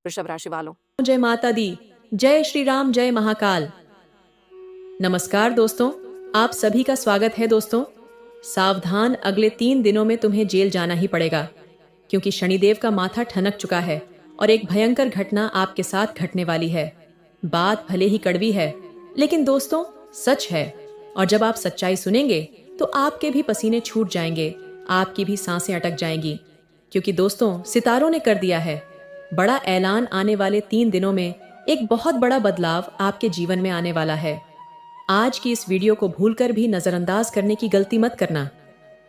वृषभ राशि वालों, जय माता दी, जय श्री राम, जय महाकाल। नमस्कार दोस्तों, आप सभी का स्वागत है। दोस्तों सावधान, अगले 3 दिनों में तुम्हें जेल जाना ही पड़ेगा, क्योंकि शनिदेव का माथा ठनक चुका है और एक भयंकर घटना आपके साथ घटने वाली है। बात भले ही कड़वी है, लेकिन दोस्तों सच है। और जब आप सच्चाई सुनेंगे तो आपके भी पसीने छूट जाएंगे, आपकी भी सांसें अटक जाएंगी, क्योंकि दोस्तों सितारों ने कर दिया है बड़ा ऐलान। आने वाले 3 दिनों में एक बहुत बड़ा बदलाव आपके जीवन में आने वाला है। आज की इस वीडियो को भूलकर भी नजरअंदाज करने की गलती मत करना,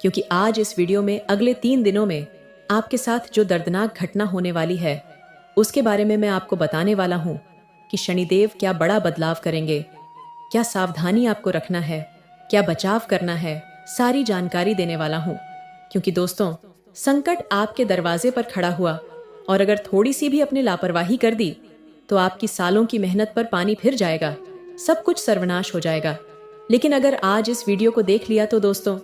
क्योंकि आज इस वीडियो में अगले 3 दिनों में आपके साथ जो दर्दनाक घटना होने वाली है उसके बारे में मैं आपको बताने वाला हूँ कि शनिदेव क्या बड़ा बदलाव करेंगे, क्या सावधानी आपको रखना है, क्या बचाव करना है, सारी जानकारी देने वाला हूँ। क्योंकि दोस्तों संकट आपके दरवाजे पर खड़ा हुआ और अगर थोड़ी सी भी अपने लापरवाही कर दी तो आपकी सालों की मेहनत पर पानी फिर जाएगा, सब कुछ सर्वनाश हो जाएगा। लेकिन अगर आज इस वीडियो को देख लिया तो दोस्तों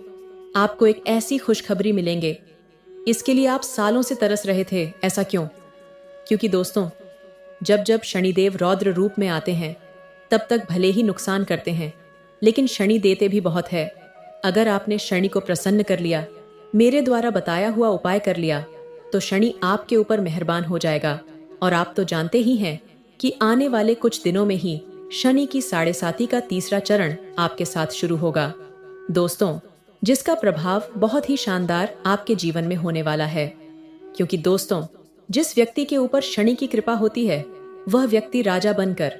आपको एक ऐसी खुशखबरी मिलेंगे, इसके लिए आप सालों से तरस रहे थे। ऐसा क्यों? क्योंकि दोस्तों जब जब शनिदेव रौद्र रूप में आते हैं तब तक भले ही नुकसान करते हैं, लेकिन शनि देते भी बहुत है। अगर आपने शनि को प्रसन्न कर लिया, मेरे द्वारा बताया हुआ उपाय कर लिया, तो शनि आपके ऊपर मेहरबान हो जाएगा। और आप तो जानते ही हैं कि आने वाले कुछ दिनों में ही शनि की 7.5 का तीसरा चरण आपके साथ शुरू होगा दोस्तों, जिसका प्रभाव बहुत ही शानदार आपके जीवन में होने वाला है। क्योंकि दोस्तों जिस व्यक्ति के ऊपर शनि की कृपा होती है वह व्यक्ति राजा बनकर,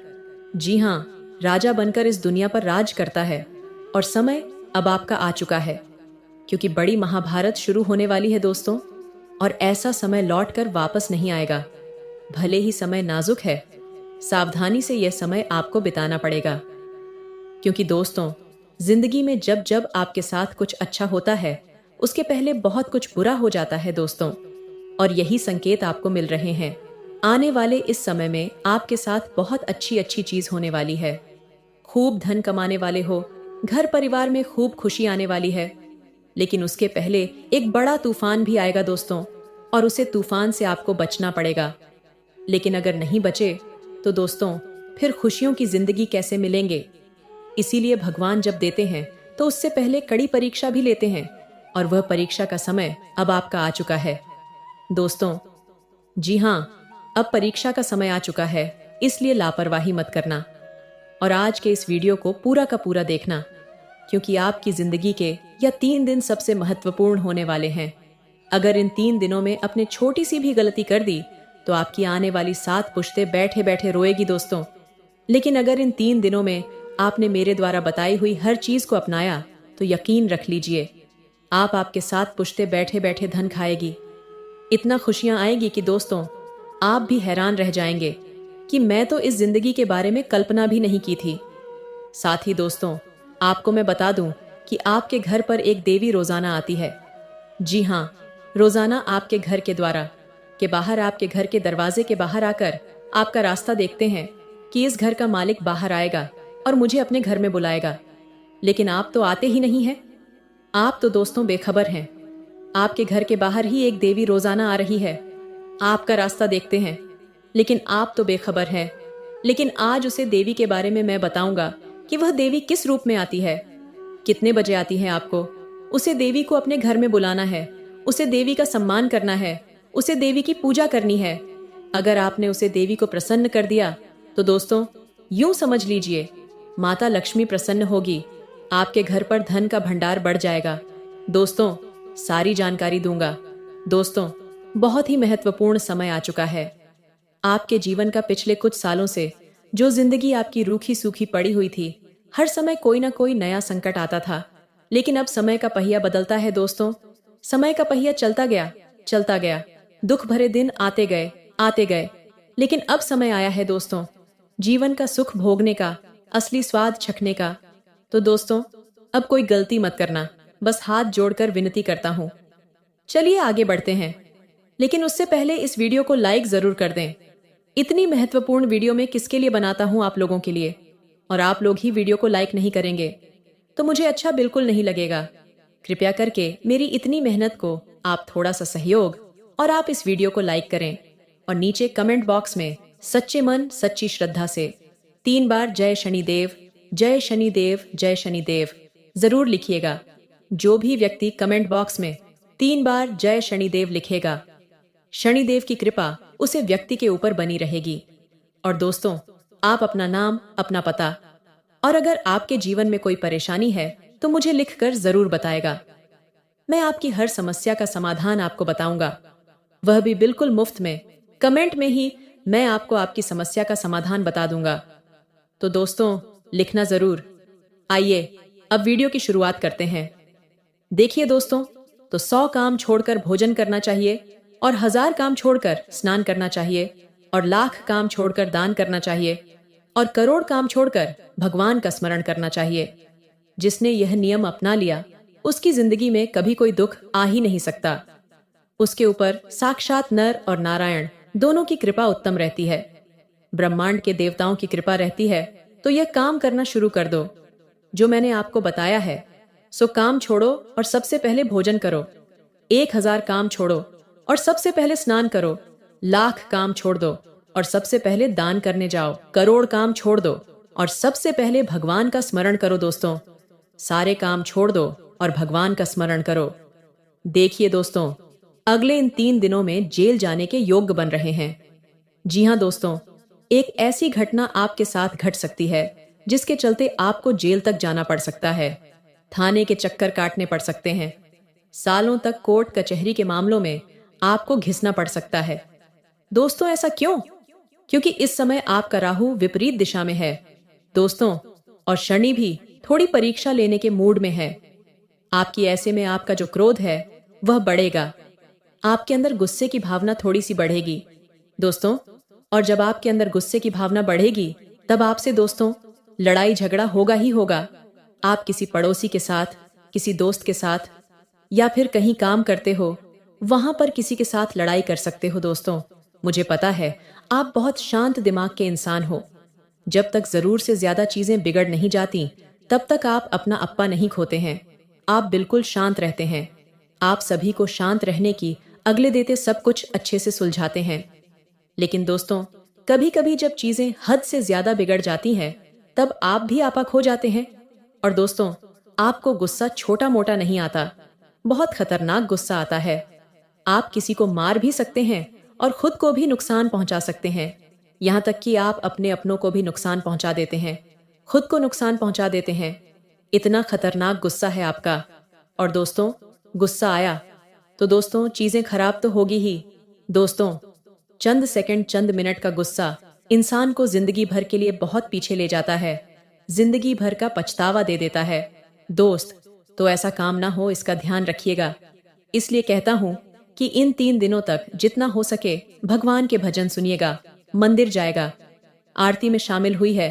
जी हाँ, राजा बनकर इस दुनिया पर राज करता है। और समय अब आपका आ चुका है, क्योंकि बड़ी महाभारत शुरू होने वाली है दोस्तों, और ऐसा समय लौटकर वापस नहीं आएगा। भले ही समय नाजुक है, सावधानी से यह समय आपको बिताना पड़ेगा। क्योंकि दोस्तों जिंदगी में जब जब आपके साथ कुछ अच्छा होता है उसके पहले बहुत कुछ बुरा हो जाता है दोस्तों, और यही संकेत आपको मिल रहे हैं। आने वाले इस समय में आपके साथ बहुत अच्छी अच्छी चीज होने वाली है। खूब धन कमाने वाले हो, घर परिवार में खूब खुशी आने वाली है। लेकिन उसके पहले एक बड़ा तूफान भी आएगा दोस्तों, और उसे तूफान से आपको बचना पड़ेगा। लेकिन अगर नहीं बचे तो दोस्तों फिर खुशियों की जिंदगी कैसे मिलेंगे? इसीलिए भगवान जब देते हैं तो उससे पहले कड़ी परीक्षा भी लेते हैं, और वह परीक्षा का समय अब आपका आ चुका है दोस्तों। जी हाँ, अब परीक्षा का समय आ चुका है, इसलिए लापरवाही मत करना और आज के इस वीडियो को पूरा का पूरा देखना, क्योंकि आपकी जिंदगी के यह 3 दिन सबसे महत्वपूर्ण होने वाले हैं। अगर इन 3 दिनों में अपने छोटी सी भी गलती कर दी तो आपकी आने वाली 7 पुश्तें बैठे बैठे रोएगी दोस्तों। लेकिन अगर इन 3 दिनों में आपने मेरे द्वारा बताई हुई हर चीज को अपनाया तो यकीन रख लीजिए आपके 7 पुश्तें बैठे बैठे धन खाएगी। इतना खुशियां आएगी कि दोस्तों आप भी हैरान रह जाएंगे कि मैं तो इस जिंदगी के बारे में कल्पना भी नहीं की थी। साथ ही दोस्तों आपको मैं बता दूं कि आपके घर पर एक देवी रोजाना आती है। जी हाँ, रोजाना आपके घर के द्वारा के बाहर, आपके घर के दरवाजे के बाहर आकर आपका रास्ता देखते हैं कि इस घर का मालिक बाहर आएगा और मुझे अपने घर में बुलाएगा। लेकिन आप तो आते ही नहीं हैं। आप तो दोस्तों बेखबर हैं। आपके घर के बाहर ही एक देवी रोजाना आ रही है, आपका रास्ता देखते हैं, लेकिन आप तो बेखबर हैं। लेकिन आज उसे देवी के बारे में मैं बताऊंगा कि वह देवी किस रूप में आती है, कितने बजे आती है। आपको उसे देवी को अपने घर में बुलाना है, उसे देवी का सम्मान करना है, उसे देवी की पूजा करनी है। अगर आपने उसे देवी को प्रसन्न कर दिया तो दोस्तों यूं समझ लीजिए माता लक्ष्मी प्रसन्न होगी, आपके घर पर धन का भंडार बढ़ जाएगा। दोस्तों सारी जानकारी दूंगा। दोस्तों बहुत ही महत्वपूर्ण समय आ चुका है। आपके जीवन का पिछले कुछ सालों से जो जिंदगी आपकी रूखी सूखी पड़ी हुई थी, हर समय कोई ना कोई नया संकट आता था। लेकिन अब समय का पहिया बदलता है दोस्तों। समय का पहिया चलता गया, दुख भरे दिन आते गए। लेकिन अब समय आया है दोस्तों जीवन का सुख भोगने का, असली स्वाद चखने का। तो दोस्तों अब कोई गलती मत करना, बस हाथ जोड़कर विनती करता हूं। चलिए आगे बढ़ते हैं, लेकिन उससे पहले इस वीडियो को लाइक जरूर कर दें। इतनी महत्वपूर्ण वीडियो मैं किसके लिए बनाता हूं? आप लोगों के लिए। और आप लोग ही वीडियो को लाइक नहीं करेंगे तो मुझे अच्छा बिल्कुल नहीं लगेगा। कृपया करके मेरी इतनी मेहनत को आप थोड़ा सा सहयोग और आप इस वीडियो को लाइक करें और नीचे कमेंट बॉक्स में सच्चे मन सच्ची श्रद्धा से 3 बार जय शनिदेव, जय शनिदेव, जय शनिदेव जरूर लिखिएगा। जो भी व्यक्ति कमेंट बॉक्स में 3 बार जय शनिदेव लिखेगा, शनिदेव की कृपा उसे व्यक्ति के ऊपर बनी रहेगी। और दोस्तों, आप अपना नाम, अपना पता और अगर आपके जीवन में कोई परेशानी है तो मुझे लिखकर जरूर बताएगा। मैं आपकी हर समस्या का समाधान आपको बताऊंगा, वह भी बिल्कुल मुफ्त में। कमेंट में ही मैं आपको आपकी समस्या का समाधान बता दूंगा। तो दोस्तों, लिखना जरूर। आइए अब वीडियो की शुरुआत करते हैं। देखिए दोस्तों, तो 100 काम छोड़कर भोजन करना चाहिए और 1000 काम छोड़कर स्नान करना चाहिए और लाख काम छोड़कर दान करना चाहिए और करोड़ काम छोड़कर भगवान का स्मरण करना चाहिए। जिसने यह नियम अपना लिया उसकी जिंदगी में कभी कोई दुख आ ही नहीं सकता। उसके ऊपर साक्षात नर और नारायण दोनों की कृपा उत्तम रहती है। ब्रह्मांड के देवताओं की कृपा रहती है। तो यह काम करना शुरू कर दो जो मैंने आपको बताया है। सो काम छोड़ो और सबसे पहले भोजन करो। 1000 काम छोड़ो और सबसे पहले स्नान करो। लाख काम छोड़ दो और सबसे पहले दान करने जाओ। करोड़ काम छोड़ दो और सबसे पहले भगवान का स्मरण करो। दोस्तों, सारे काम छोड़ दो और भगवान का स्मरण करो। देखिए दोस्तों, अगले इन 3 दिनों में जेल जाने के योग्य बन रहे हैं। जी हाँ दोस्तों, एक ऐसी घटना आपके साथ घट सकती है जिसके चलते आपको जेल तक जाना पड़ सकता है। थाने के चक्कर काटने पड़ सकते हैं। सालों तक कोर्ट कचहरी के मामलों में आपको घिसना पड़ सकता है। दोस्तों, ऐसा क्यों? क्योंकि इस समय आपका राहु विपरीत दिशा में है दोस्तों, और शनि भी थोड़ी परीक्षा लेने के मूड में है। आपकी ऐसे में आपका जो क्रोध है वह बढ़ेगा। आपके अंदर गुस्से की भावना थोड़ी सी बढ़ेगी दोस्तों, और जब आपके अंदर गुस्से की भावना बढ़ेगी तब आपसे दोस्तों लड़ाई झगड़ा होगा ही होगा। आप किसी पड़ोसी के साथ, किसी दोस्त के साथ या फिर कहीं काम करते हो वहां पर किसी के साथ लड़ाई कर सकते हो। दोस्तों, मुझे पता है आप बहुत शांत दिमाग के इंसान हो। जब तक जरूर से ज्यादा चीजें बिगड़ नहीं जाती तब तक आप अपना अप्पा नहीं खोते हैं। आप बिल्कुल शांत रहते हैं। आप सभी को शांत रहने की अगले देते सब कुछ अच्छे से सुलझाते हैं। लेकिन दोस्तों, कभी कभी जब चीजें हद से ज्यादा बिगड़ जाती हैं तब आप भी आपा खो जाते हैं। और दोस्तों, आपको गुस्सा छोटा मोटा नहीं आता, बहुत खतरनाक गुस्सा आता है। आप किसी को मार भी सकते हैं और खुद को भी नुकसान पहुंचा सकते हैं। यहाँ तक कि आप अपने अपनों को भी नुकसान पहुंचा देते हैं, खुद को नुकसान पहुंचा देते हैं। इतना खतरनाक गुस्सा है आपका। और दोस्तों, गुस्सा आया तो दोस्तों चीजें खराब तो होगी ही। दोस्तों, चंद सेकंड, चंद मिनट का गुस्सा इंसान को जिंदगी भर के लिए बहुत पीछे ले जाता है, जिंदगी भर का पछतावा दे देता है। दोस्त, तो ऐसा काम ना हो, इसका ध्यान रखिएगा। इसलिए कहता हूं कि इन 3 दिनों तक जितना हो सके भगवान के भजन सुनिएगा, मंदिर जाएगा, आरती में शामिल हुई है।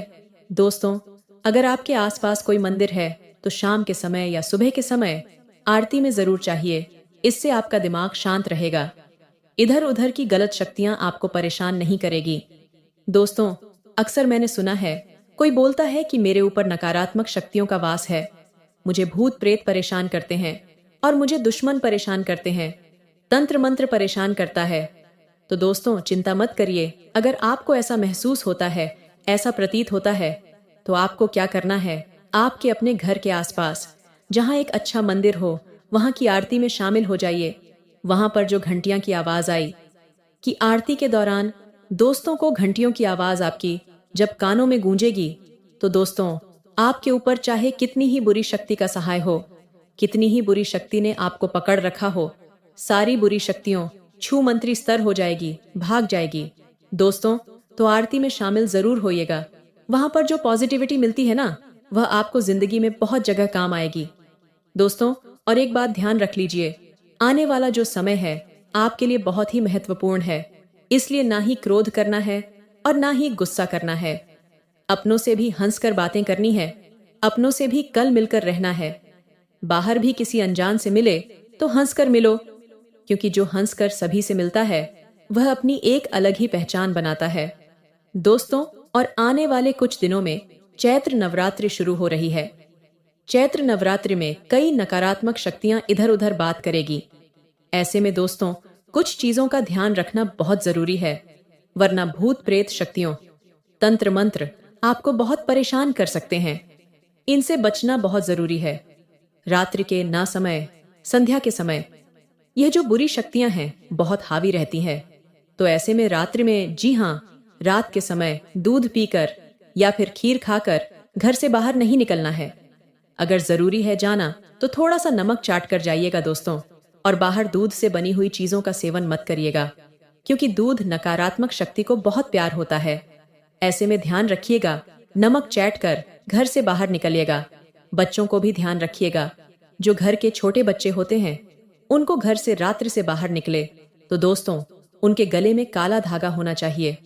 दोस्तों, अगर आपके आसपास कोई मंदिर है तो शाम के समय या सुबह के समय आरती में जरूर चाहिए। इससे आपका दिमाग शांत रहेगा। इधर उधर की गलत शक्तियां आपको परेशान नहीं करेगी। दोस्तों, अक्सर मैंने सुना है कोई बोलता है कि मेरे ऊपर नकारात्मक शक्तियों का वास है, मुझे भूत प्रेत परेशान करते हैं और मुझे दुश्मन परेशान करते हैं, तंत्र मंत्र परेशान करता है। तो दोस्तों, चिंता मत करिए। अगर आपको ऐसा महसूस होता है, ऐसा प्रतीत होता है, तो आपको क्या करना है, आपके अपने घर के आसपास जहां एक अच्छा मंदिर हो वहां की आरती में शामिल हो जाइए। वहां पर जो घंटियां की आवाज आई कि आरती के दौरान दोस्तों को घंटियों की आवाज आपकी जब कानों में गूंजेगी तो दोस्तों, आपके ऊपर चाहे कितनी ही बुरी शक्ति का सहाय हो, कितनी ही बुरी शक्ति ने आपको पकड़ रखा हो, सारी बुरी शक्तियों छू मंत्री स्तर हो जाएगी, भाग जाएगी। दोस्तों, तो आरती में शामिल जरूर होइएगा। वहां पर जो पॉजिटिविटी मिलती है ना, वह आपको जिंदगी में बहुत जगह काम आएगी। दोस्तों, और एक बात ध्यान रख लीजिए, आने वाला जो समय है आपके लिए बहुत ही महत्वपूर्ण है। इसलिए ना ही क्रोध करना है और ना ही गुस्सा करना है। अपनों से भी हंसकर बातें करनी है, अपनों से भी कल मिलकर रहना है। बाहर भी किसी अनजान से मिले तो हंसकर मिलो, क्योंकि जो हंसकर सभी से मिलता है वह अपनी एक अलग ही पहचान बनाता है। दोस्तों, और आने वाले कुछ दिनों में चैत्र नवरात्रि शुरू हो रही है। चैत्र नवरात्रि में कई नकारात्मक शक्तियां इधर उधर बात करेगी। ऐसे में दोस्तों, कुछ चीजों का ध्यान रखना बहुत जरूरी है। वरना भूत प्रेत शक्तियों, तंत्र मंत्र आपको बहुत परेशान कर सकते हैं। इनसे बचना बहुत जरूरी है। रात्रि के ना समय, संध्या के समय यह जो बुरी शक्तियां हैं बहुत हावी रहती हैं। तो ऐसे में रात्रि में, जी हाँ, रात के समय दूध पीकर या फिर खीर खाकर घर से बाहर नहीं निकलना है। अगर जरूरी है जाना तो थोड़ा सा नमक चाट कर जाइएगा दोस्तों, और बाहर दूध से बनी हुई चीजों का सेवन मत करिएगा, क्योंकि दूध नकारात्मक शक्ति को बहुत प्यार होता है। ऐसे में ध्यान रखिएगा, नमक चैट कर घर से बाहर निकलिएगा। बच्चों को भी ध्यान रखिएगा, जो घर के छोटे बच्चे होते हैं उनको घर से रात्रि से बाहर निकले तो दोस्तों उनके गले में काला धागा होना चाहिए।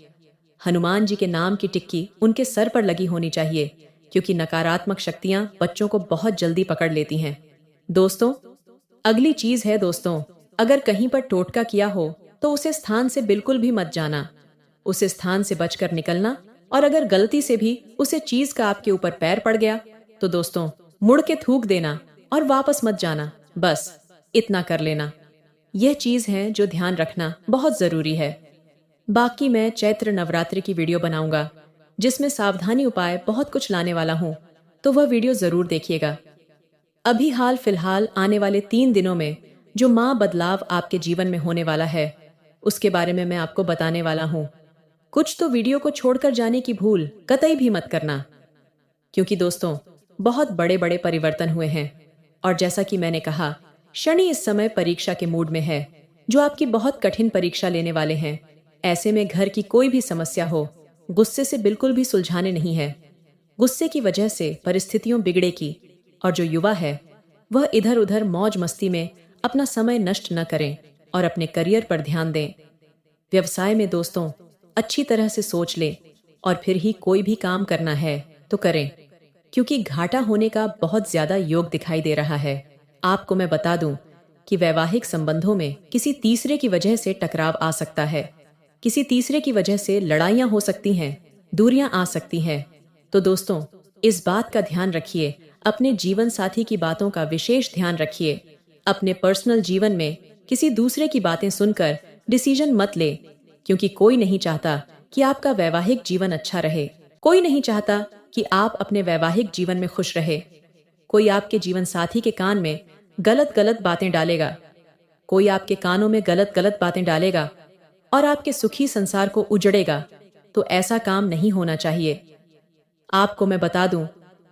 हनुमान जी के नाम की टिक्की उनके सर पर लगी होनी चाहिए, क्योंकि नकारात्मक शक्तियां बच्चों को बहुत जल्दी पकड़ लेती हैं। दोस्तों अगली चीज है दोस्तों, अगर कहीं पर टोटका किया हो तो उसे स्थान से बिल्कुल भी मत जाना, उसे स्थान से बचकर निकलना। और अगर गलती से भी उसे चीज का आपके ऊपर पैर पड़ गया तो दोस्तों मुड़ के थूक देना और वापस मत जाना, बस इतना कर लेना। यह चीज है जो ध्यान रखना बहुत जरूरी है। बाकी मैं चैत्र नवरात्रि की वीडियो बनाऊंगा जिसमें सावधानी उपाय बहुत कुछ लाने वाला हूं, तो वह वीडियो जरूर देखिएगा। अभी हाल फिलहाल आने वाले 3 दिनों में जो मां बदलाव आपके जीवन में होने वाला है उसके बारे में मैं आपको बताने वाला हूं। कुछ तो वीडियो को छोड़कर जाने की भूल कतई भी मत करना, क्योंकि दोस्तों बहुत बड़े बड़े परिवर्तन हुए हैं। और जैसा कि मैंने कहा, शनि इस समय परीक्षा के मूड में है, जो आपकी बहुत कठिन परीक्षा लेने वाले हैं। ऐसे में घर की कोई भी समस्या हो, गुस्से से बिल्कुल भी सुलझाने नहीं है। गुस्से की वजह से परिस्थितियों बिगड़ेगी, और जो युवा है वह इधर उधर मौज मस्ती में अपना समय नष्ट न करें और अपने करियर पर ध्यान दें। व्यवसाय में दोस्तों अच्छी तरह से सोच लें और फिर ही कोई भी काम करना है तो करें, क्योंकि घाटा होने का बहुत ज्यादा योग दिखाई दे रहा है। आपको मैं बता दूं कि वैवाहिक संबंधों में किसी तीसरे की वजह से टकराव आ सकता है, किसी तीसरे की वजह से लड़ाइयां हो सकती हैं, दूरियां आ सकती हैं। तो दोस्तों इस बात का ध्यान रखिए, अपने जीवन साथी की बातों का विशेष ध्यान रखिए। अपने पर्सनल जीवन में किसी दूसरे की बातें सुनकर डिसीजन मत ले, क्योंकि कोई नहीं चाहता कि आपका वैवाहिक जीवन अच्छा रहे। कोई नहीं चाहता कि आप अपने वैवाहिक जीवन में खुश रहे। कोई आपके जीवन साथी के कान में गलत गलत बातें डालेगा, कोई आपके कानों में गलत गलत बातें डालेगा और आपके सुखी संसार को उजड़ेगा। तो ऐसा काम नहीं होना चाहिए। आपको मैं बता दूं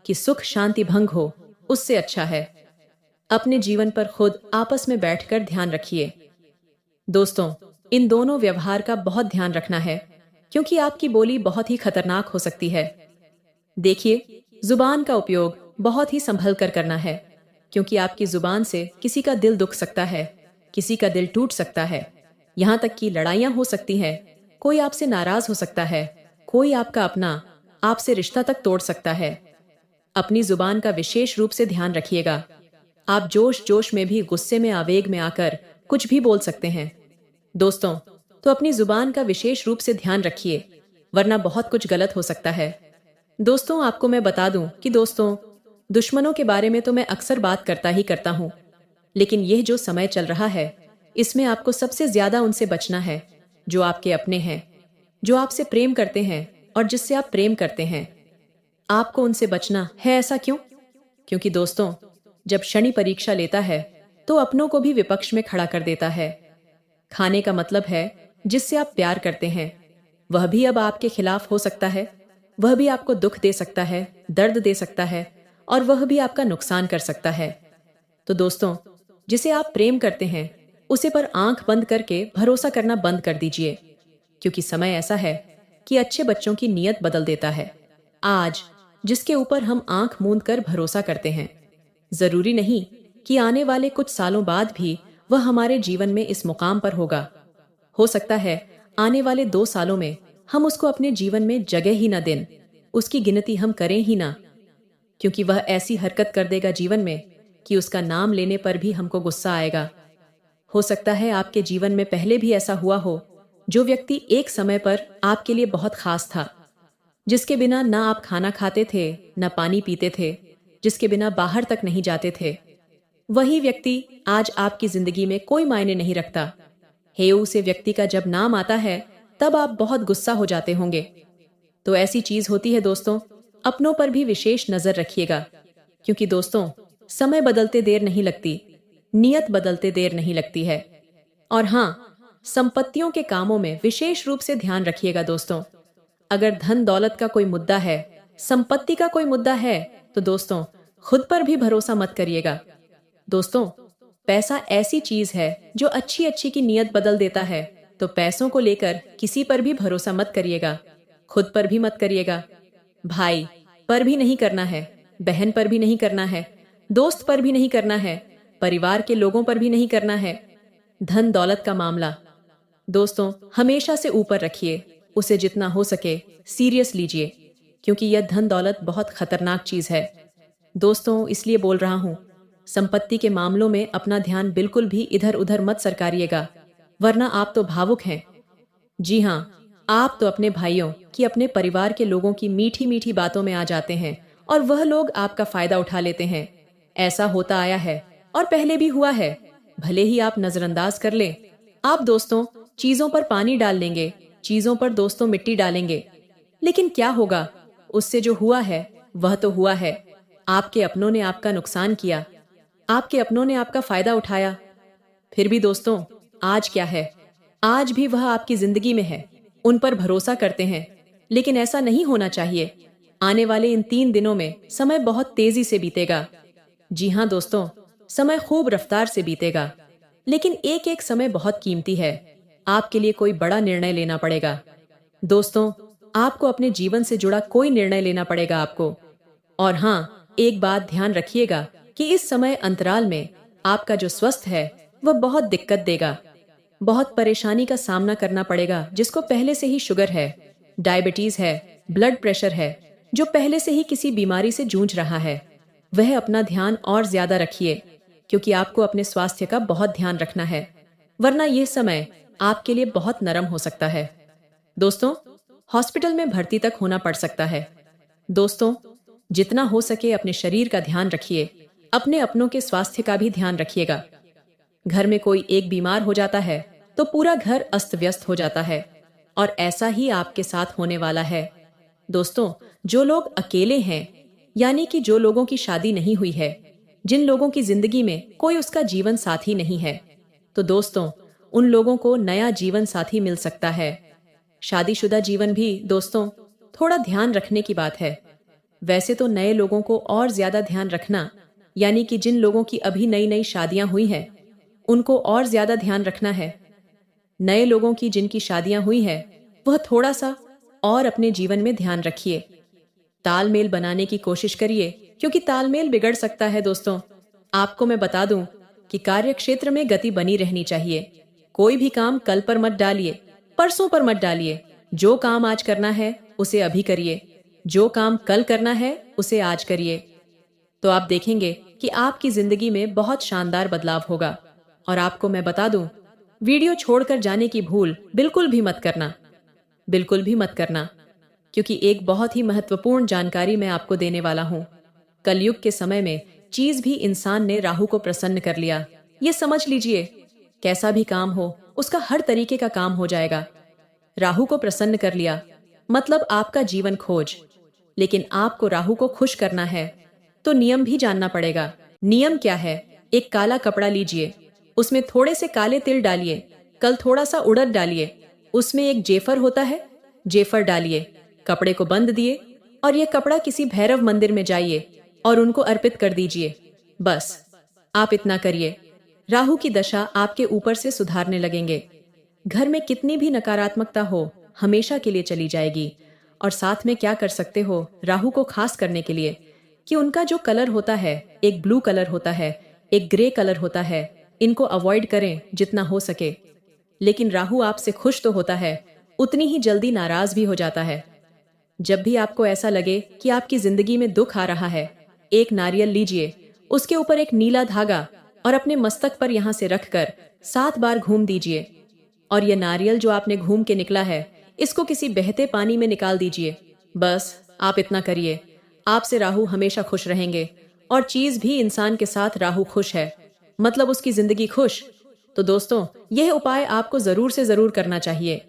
कि सुख शांति भंग हो उससे अच्छा है अपने जीवन पर खुद आपस में बैठकर ध्यान रखिए। दोस्तों इन दोनों व्यवहार का बहुत ध्यान रखना है, क्योंकि आपकी बोली बहुत ही खतरनाक हो सकती है। देखिए, जुबान का उपयोग बहुत ही संभल कर करना है, क्योंकि आपकी जुबान से किसी का दिल दुख सकता है, किसी का दिल टूट सकता है, यहाँ तक कि लड़ाइयां हो सकती हैं। कोई आपसे नाराज हो सकता है, कोई आपका अपना आपसे रिश्ता तक तोड़ सकता है। अपनी जुबान का विशेष रूप से ध्यान रखिएगा। आप जोश जोश में भी, गुस्से में, आवेग में आकर कुछ भी बोल सकते हैं। दोस्तों तो अपनी जुबान का विशेष रूप से ध्यान रखिए, वरना बहुत कुछ गलत हो सकता है। दोस्तों आपको मैं बता दूं कि दोस्तों दुश्मनों के बारे में तो मैं अक्सर बात करता ही करता हूं, लेकिन यह जो समय चल रहा है इसमें आपको सबसे ज्यादा उनसे बचना है जो आपके अपने हैं, जो आपसे प्रेम करते हैं और जिससे आप प्रेम करते हैं। आपको उनसे बचना है। ऐसा क्यों? क्योंकि दोस्तों जब शनि परीक्षा लेता है तो अपनों को भी विपक्ष में खड़ा कर देता है। खाने का मतलब है जिससे आप प्यार करते हैं, वह भी अब आपके खिलाफ हो सकता है। वह भी आपको दुख दे सकता है, दर्द दे सकता है, और वह भी आपका नुकसान कर सकता है। तो दोस्तों जिसे आप प्रेम करते हैं उसे पर आंख बंद करके भरोसा करना बंद कर दीजिए, क्योंकि समय ऐसा है कि अच्छे बच्चों की नीयत बदल देता है। आज जिसके ऊपर हम आंख मूंद कर भरोसा करते हैं, जरूरी नहीं कि आने वाले कुछ सालों बाद भी वह हमारे जीवन में इस मुकाम पर होगा। हो सकता है आने वाले 2 सालों में हम उसको अपने जीवन में जगह ही न दें, उसकी गिनती हम करें ही ना, क्योंकि वह ऐसी हरकत कर देगा जीवन में कि उसका नाम लेने पर भी हमको गुस्सा आएगा। हो सकता है आपके जीवन में पहले भी ऐसा हुआ हो, जो व्यक्ति एक समय पर आपके लिए बहुत खास था, जिसके बिना ना आप खाना खाते थे, ना पानी पीते थे, जिसके बिना बाहर तक नहीं जाते थे। वही व्यक्ति आज आपकी जिंदगी में कोई मायने नहीं रखता। हेयू से व्यक्ति का जब नाम आता है तब आप बहुत गुस्सा हो जाते होंगे। तो ऐसी चीज होती है दोस्तों, अपनों पर भी विशेष नजर रखिएगा, क्योंकि दोस्तों समय बदलते देर नहीं लगती, नियत बदलते देर नहीं लगती है। और हाँ, संपत्तियों के कामों में विशेष रूप से ध्यान रखिएगा दोस्तों। अगर धन दौलत का कोई मुद्दा है, संपत्ति का कोई मुद्दा है, तो दोस्तों खुद पर भी भरोसा मत करिएगा। दोस्तों पैसा ऐसी चीज है जो अच्छी अच्छी की नियत बदल देता है, तो पैसों को लेकर किसी पर भी भरोसा मत करिएगा, खुद पर भी मत करिएगा। भाई पर भी नहीं करना है, बहन पर भी नहीं करना है, दोस्त पर भी नहीं करना है, परिवार के लोगों पर भी नहीं करना है। धन दौलत का मामला दोस्तों हमेशा से ऊपर रखिए, उसे जितना हो सके सीरियस लीजिए, क्योंकि यह धन दौलत बहुत खतरनाक चीज है। दोस्तों इसलिए बोल रहा हूं, संपत्ति के मामलों में अपना ध्यान बिल्कुल भी इधर उधर मत सरकारिएगा, वरना आप तो भावुक हैं। जी हाँ, आप तो अपने भाइयों की, अपने परिवार के लोगों की मीठी मीठी बातों में आ जाते हैं और वह लोग आपका फायदा उठा लेते हैं। ऐसा होता आया है और पहले भी हुआ है, भले ही आप नजरअंदाज कर लें। आप दोस्तों चीजों पर पानी डाल लेंगे, चीजों पर दोस्तों मिट्टी डालेंगे, लेकिन क्या होगा, उससे जो हुआ है वह तो हुआ है। आपके अपनों ने आपका नुकसान किया, आपके अपनों ने आपका फायदा उठाया। फिर भी दोस्तों आज क्या है, आज भी वह आपकी जिंदगी में है, उन पर भरोसा करते हैं। लेकिन ऐसा नहीं होना चाहिए। आने वाले इन 3 दिनों में समय बहुत तेजी से बीतेगा। जी हाँ दोस्तों, समय खूब रफ्तार से बीतेगा, लेकिन एक एक समय बहुत कीमती है। आपके लिए कोई बड़ा निर्णय लेना पड़ेगा दोस्तों, आपको अपने जीवन से जुड़ा कोई निर्णय लेना पड़ेगा आपको। और हाँ, एक बात ध्यान रखिएगा कि इस समय अंतराल में आपका जो स्वास्थ्य है वह बहुत दिक्कत देगा, बहुत परेशानी का सामना करना पड़ेगा। जिसको पहले से ही शुगर है, डायबिटीज है, ब्लड प्रेशर है, जो पहले से ही किसी बीमारी से जूझ रहा है, वह अपना ध्यान और ज्यादा रखिए, क्योंकि आपको अपने स्वास्थ्य का बहुत ध्यान रखना है, वरना यह समय आपके लिए बहुत नरम हो सकता है। दोस्तों हॉस्पिटल में भर्ती तक होना पड़ सकता है। दोस्तों जितना हो सके अपने शरीर का ध्यान रखिए, अपने अपनों के स्वास्थ्य का भी ध्यान रखिएगा। घर में कोई एक बीमार हो जाता है तो पूरा घर अस्त व्यस्त हो जाता है, और ऐसा ही आपके साथ होने वाला है। दोस्तों जो लोग अकेले हैं, यानी कि जो लोगों की शादी नहीं हुई है, जिन लोगों की जिंदगी में कोई उसका जीवन साथी नहीं है, तो दोस्तों उन लोगों को नया जीवन साथी मिल सकता है। शादीशुदा जीवन भी दोस्तों थोड़ा ध्यान रखने की बात है। वैसे तो नए लोगों को और ज्यादा ध्यान रखना, यानी कि जिन लोगों की अभी नई नई शादियां हुई हैं उनको और ज्यादा ध्यान रखना है। नए लोगों की जिनकी शादियां हुई है वह थोड़ा सा और अपने जीवन में ध्यान रखिए, तालमेल बनाने की कोशिश करिए, क्योंकि तालमेल बिगड़ सकता है। दोस्तों आपको मैं बता दूं कि कार्य क्षेत्र में गति बनी रहनी चाहिए। कोई भी काम कल पर मत डालिए, परसों पर मत डालिए। जो काम आज करना है उसे अभी करिए, जो काम कल करना है उसे आज करिए। तो आप देखेंगे कि आपकी जिंदगी में बहुत शानदार बदलाव होगा। और आपको मैं बता दूं, वीडियो छोड़कर जाने की भूल बिल्कुल भी मत करना, बिल्कुल भी मत करना, क्योंकि एक बहुत ही महत्वपूर्ण जानकारी मैं आपको देने वाला हूं। कलयुग के समय में चीज भी इंसान ने राहु को प्रसन्न कर लिया। ये समझ लीजिए, कैसा भी काम हो उसका हर तरीके का काम हो जाएगा। राहु को प्रसन्न कर लिया मतलब आपका जीवन खोज। लेकिन आपको राहु को खुश करना है तो नियम भी जानना पड़ेगा। नियम क्या है? एक काला कपड़ा लीजिए, उसमें थोड़े से काले तिल डालिए, कल थोड़ा सा उड़द डालिए, उसमें एक जेफर होता है, जेफर डालिए, कपड़े को बंद दिए और यह कपड़ा किसी भैरव मंदिर में जाइए और उनको अर्पित कर दीजिए। बस आप इतना करिए, राहु की दशा आपके ऊपर से सुधारने लगेंगे। घर में कितनी भी नकारात्मकता हो हमेशा के लिए चली जाएगी। और साथ में क्या कर सकते हो राहु को खास करने के लिए, कि उनका जो कलर होता है, एक ब्लू कलर होता है, एक ग्रे कलर होता है, इनको अवॉइड करें जितना हो सके। लेकिन राहु आपसे खुश तो होता है, उतनी ही जल्दी नाराज भी हो जाता है। जब भी आपको ऐसा लगे कि आपकी जिंदगी में दुख आ रहा है, एक नारियल लीजिए, उसके ऊपर एक नीला धागा और अपने मस्तक पर यहाँ से रखकर 7 बार घूम दीजिए। और यह नारियल जो आपने घूम के निकला है, इसको किसी बहते पानी में निकाल दीजिए। बस आप इतना करिए, आपसे राहु हमेशा खुश रहेंगे। और चीज भी इंसान के साथ राहु खुश है मतलब उसकी जिंदगी खुश। तो दोस्तों यह उपाय आपको जरूर से जरूर करना चाहिए।